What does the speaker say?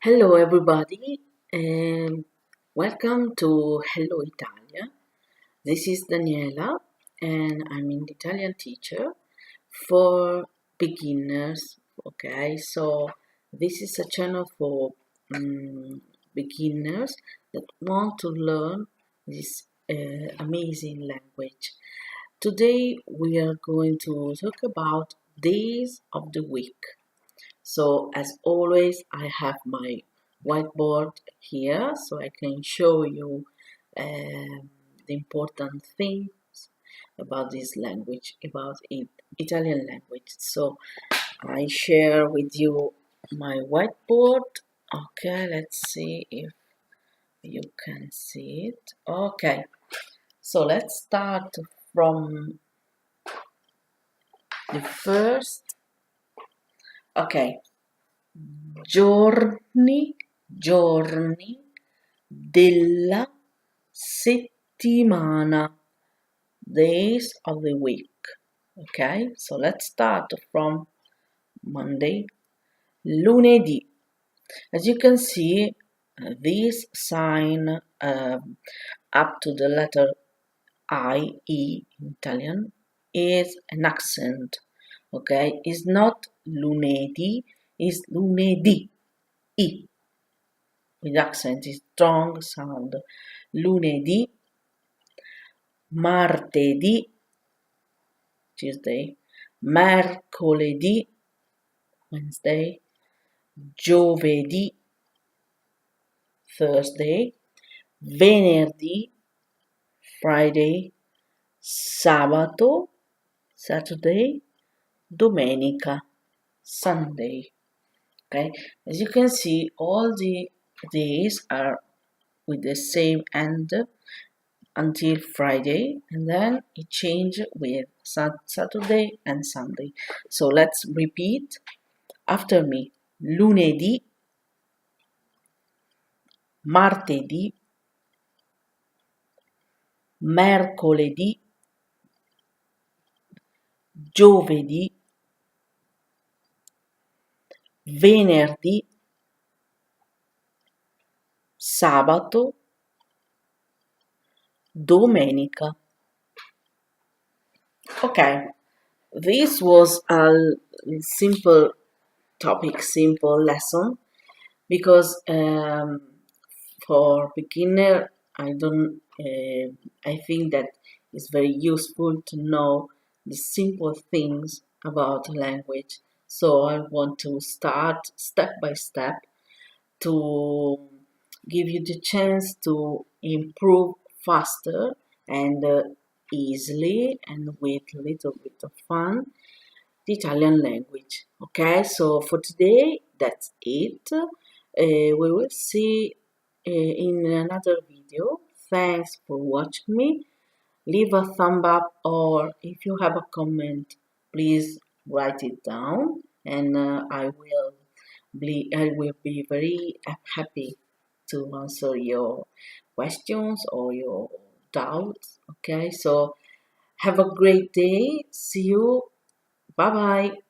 Hello, everybody, and welcome to Hello Italia. This is Daniela, and I'm an Italian teacher for beginners. Okay, so this is a channel for beginners that want to learn this amazing language. Today, we are going to talk about days of the week. So as always, I have my whiteboard here so I can show you the important things about this language, about Italian language. So I share with you my whiteboard. Okay, let's see if you can see it. Okay, so let's start from the first. Okay, giorni della settimana, days of the week. Okay, so let's start from Monday, lunedì. As you can see, this sign up to the letter I, E in Italian, is an accent. Okay, it's not lunedì, it's lunedì. I with accent is strong sound. Lunedì, martedì, Tuesday, mercoledì, Wednesday, giovedì, Thursday, venerdì, Friday, sabato, Saturday, domenica, Sunday. Okay, as you can see, all the days are with the same end until Friday, and then it changes with Saturday and Sunday. So let's repeat after me. Lunedì, martedì, mercoledì, giovedì, venerdì, sabato, domenica. Okay, this was a simple topic, simple lesson, because for beginner, I think that it's very useful to know the simple things about language. So I want to start step by step to give you the chance to improve faster and easily and with a little bit of fun the Italian language. Okay, so for today that's it. We will see in another video. Thanks for watching me. Leave a thumb up, or if you have a comment, please write it down, and I will be very happy to answer your questions or your doubts. Okay, so have a great day. See you. Bye bye.